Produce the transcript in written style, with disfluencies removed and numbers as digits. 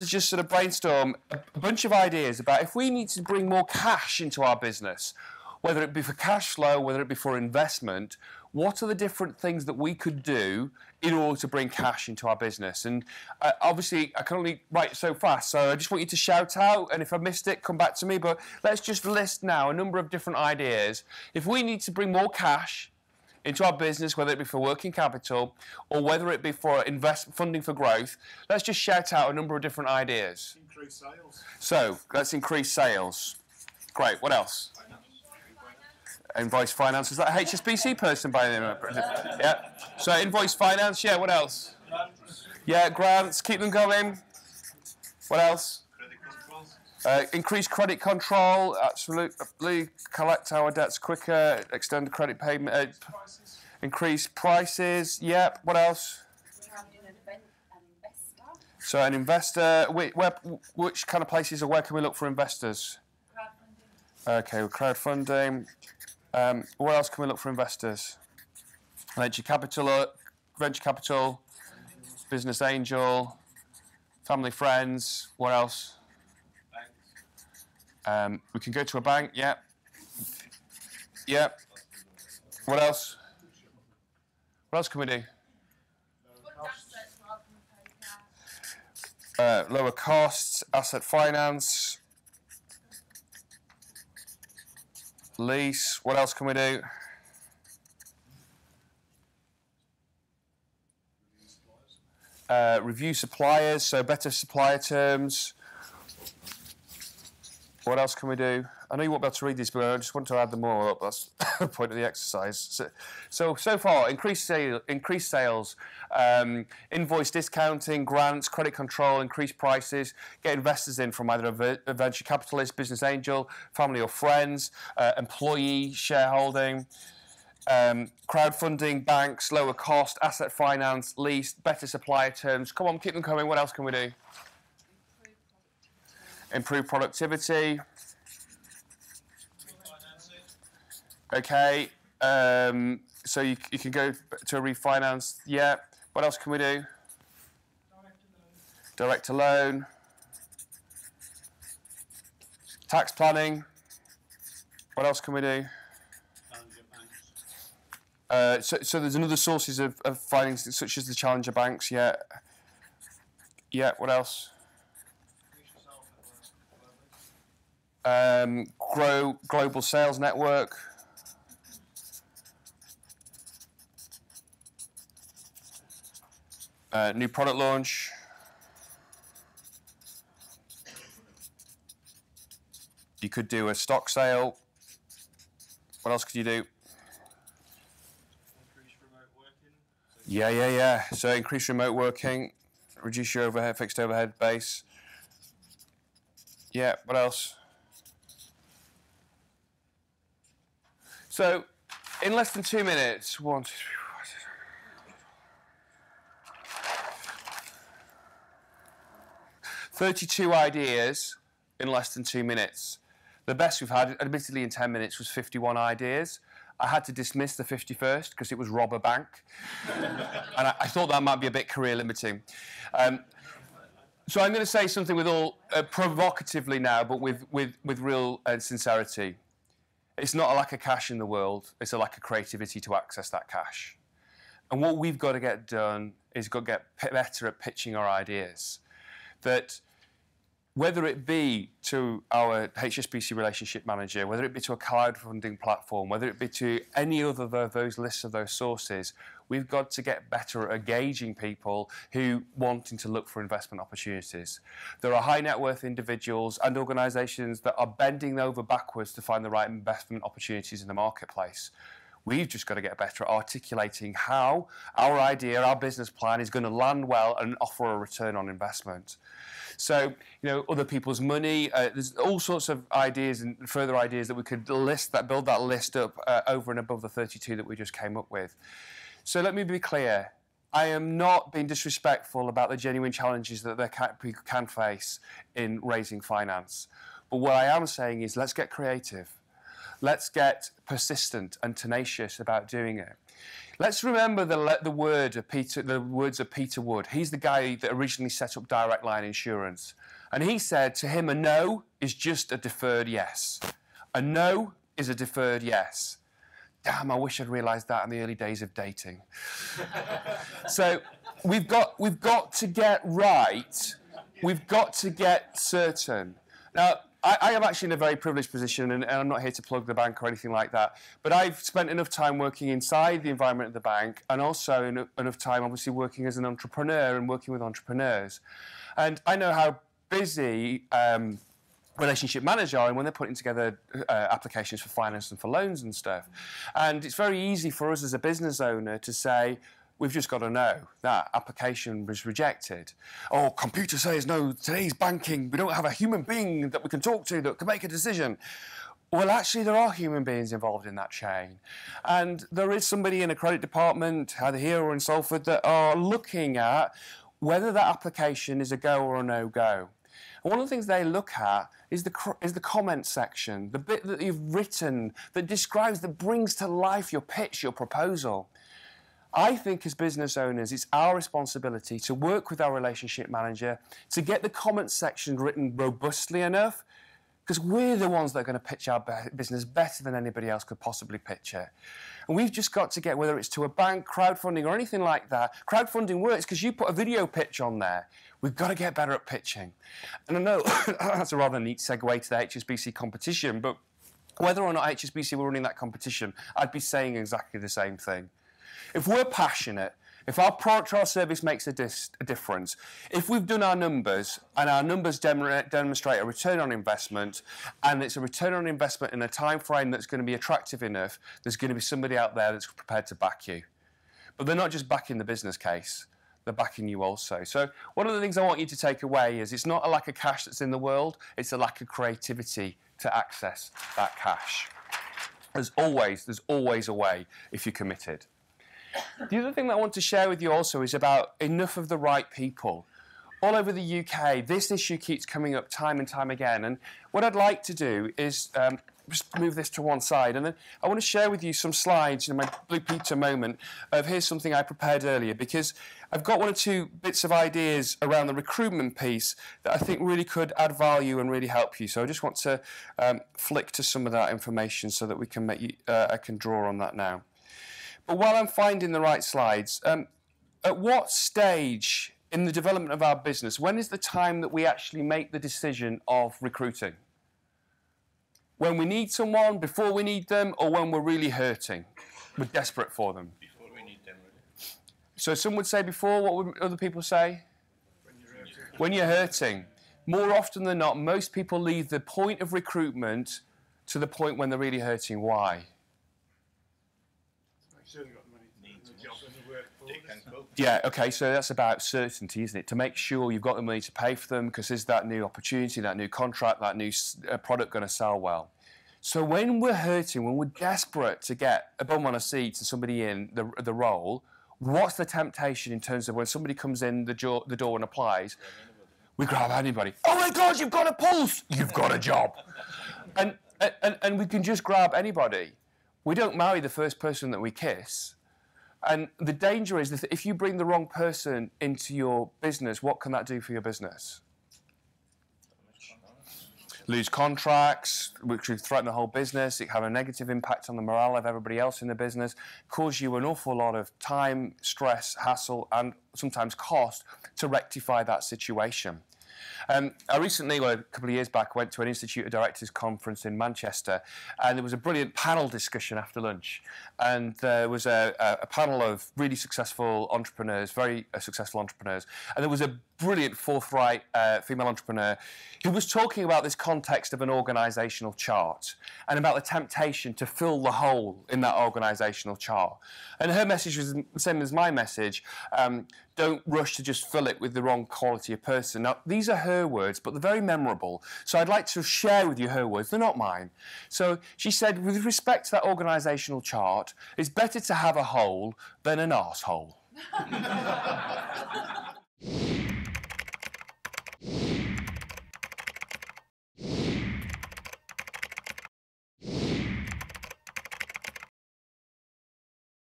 just sort of brainstorm a bunch of ideas about if we need to bring more cash into our business, whether it be for cash flow, whether it be for investment, what are the different things that we could do in order to bring cash into our business? And obviously, I can only write so fast, so I just want you to shout out, and if I missed it, come back to me. But let's just list now a number of different ideas. If we need to bring more cash into our business, whether it be for working capital or whether it be for funding for growth, let's just shout out a number of different ideas. Increase sales. So let's increase sales. Great. What else? Invoice finance. Is that a HSBC person by the name? Yeah. So invoice finance. Yeah. What else? Grants. Yeah. Grants. Keep them going. What else? Credit controls. Increase credit control. Absolutely. Collect our debts quicker. Extend credit payment. Increase prices. Yep. What else? So an investor. Which kind of places or where can we look for investors? Crowdfunding. Okay. Crowdfunding. Where else can we look for investors? Venture capital, business angel, family friends. What else? We can go to a bank. Yeah. Yeah. What else? What else can we do? Lower costs, asset finance. Lease. What else can we do? Review suppliers, so better supplier terms. What else can we do? I know you won't be able to read these, but I just want to add them more up. That's the point of the exercise. So far, increased sales, invoice discounting, grants, credit control, increased prices, get investors in from either a venture capitalist, business angel, family or friends, employee shareholding, crowdfunding, banks, lower cost, asset finance, lease, better supplier terms. Come on, keep them coming. What else can we do? Improve productivity. Okay, so you can go to a refinance. Yeah. What else can we do? Direct to loan. Tax planning. What else can we do? So there's another sources of finance such as the challenger banks. Yeah. Yeah. What else? Grow global sales network. New product launch. You could do a stock sale. What else could you do? Increase remote working. Yeah. So increase remote working, reduce your overhead, fixed overhead base. Yeah. What else? So, in less than 2 minutes, 1, 2, 3, 4, 32 ideas in less than 2 minutes. The best we've had, admittedly in 10 minutes, was 51 ideas. I had to dismiss the 51st because it was rob a bank. And I thought that might be a bit career limiting. So I'm going to say something with all provocatively now, but with real sincerity. It's not a lack of cash in the world, it's a lack of creativity to access that cash. And what we've got to get done is got to get better at pitching our ideas. That whether it be to our HSBC relationship manager, whether it be to a crowdfunding platform, whether it be to any other of those lists of those sources, we've got to get better at engaging people who wanting to look for investment opportunities. There are high net worth individuals and organisations that are bending over backwards to find the right investment opportunities in the marketplace. We've just got to get better at articulating how our idea, our business plan is going to land well and offer a return on investment. So, other people's money, there's all sorts of ideas and further ideas that we could build that list up over and above the 32 that we just came up with. So let me be clear. I am not being disrespectful about the genuine challenges that people can face in raising finance. But what I am saying is let's get creative. Let's get persistent and tenacious about doing it. Let's remember the words of Peter Wood. He's the guy that originally set up Direct Line Insurance. And he said to him, a no is just a deferred yes. A no is a deferred yes. Damn, I wish I'd realised that in the early days of dating. So we've got to get right. We've got to get certain. Now, I am actually in a very privileged position, and I'm not here to plug the bank or anything like that, but I've spent enough time working inside the environment of the bank and also enough time, obviously, working as an entrepreneur and working with entrepreneurs. And I know how busy relationship managers are and when they're putting together applications for finance and for loans and stuff. And it's very easy for us as a business owner to say, we've just got to know that application was rejected. Oh, computer says no, today's banking, we don't have a human being that we can talk to that can make a decision. Well, actually, there are human beings involved in that chain. And there is somebody in a credit department, either here or in Salford, that are looking at whether that application is a go or a no-go. And one of the things they look at is the comment section, the bit that you've written that describes, that brings to life your pitch, your proposal. I think as business owners, it's our responsibility to work with our relationship manager to get the comment section written robustly enough, because we're the ones that are going to pitch our business better than anybody else could possibly pitch it. And we've just got to get, whether it's to a bank, crowdfunding, or anything like that, crowdfunding works because you put a video pitch on there. We've got to get better at pitching. And I know that's a rather neat segue to the HSBC competition, but whether or not HSBC were running that competition, I'd be saying exactly the same thing. If we're passionate, if our product or our service makes a difference, if we've done our numbers and our numbers demonstrate a return on investment, and it's a return on investment in a time frame that's going to be attractive enough, there's going to be somebody out there that's prepared to back you. But they're not just backing the business case, they're backing you also. So one of the things I want you to take away is it's not a lack of cash that's in the world, it's a lack of creativity to access that cash. There's always a way if you're committed. The other thing that I want to share with you also is about enough of the right people. All over the UK, this issue keeps coming up time and time again. And what I'd like to do is just move this to one side. And then I want to share with you some slides, my Blue Peter moment of here's something I prepared earlier, because I've got one or two bits of ideas around the recruitment piece that I think really could add value and really help you. So I just want to flick to some of that information so that we can I can draw on that now. But while I'm finding the right slides, at what stage in the development of our business, when is the time that we actually make the decision of recruiting? When we need someone, before we need them, or when we're really hurting? We're desperate for them. Before we need them, really. So some would say before, what would other people say? When you're hurting. When you're hurting. More often than not, most people leave the point of recruitment to the point when they're really hurting. Why? Yeah, okay, so that's about certainty, isn't it? To make sure you've got the money to pay for them, because is that new opportunity, that new contract, that new product going to sell well? So when we're hurting, when we're desperate to get a bum on a seat and somebody in the role, what's the temptation in terms of when somebody comes in the door and applies? We grab anybody. Oh my God, you've got a pulse! You've got a job! And we can just grab anybody. We don't marry the first person that we kiss. And the danger is that if you bring the wrong person into your business, what can that do for your business? Lose contracts, which would threaten the whole business. It can have a negative impact on the morale of everybody else in the business, cause you an awful lot of time, stress, hassle, and sometimes cost to rectify that situation. I recently, a couple of years back, went to an Institute of Directors conference in Manchester, and there was a brilliant panel discussion after lunch. And there was a panel of really successful entrepreneurs, very successful entrepreneurs, and there was a brilliant, forthright female entrepreneur who was talking about this context of an organisational chart and about the temptation to fill the hole in that organisational chart. And her message was the same as my message. Don't rush to just fill it with the wrong quality of person. Now, these are her words, but they're very memorable. So I'd like to share with you her words. They're not mine. So she said, with respect to that organisational chart, it's better to have a hole than an arsehole.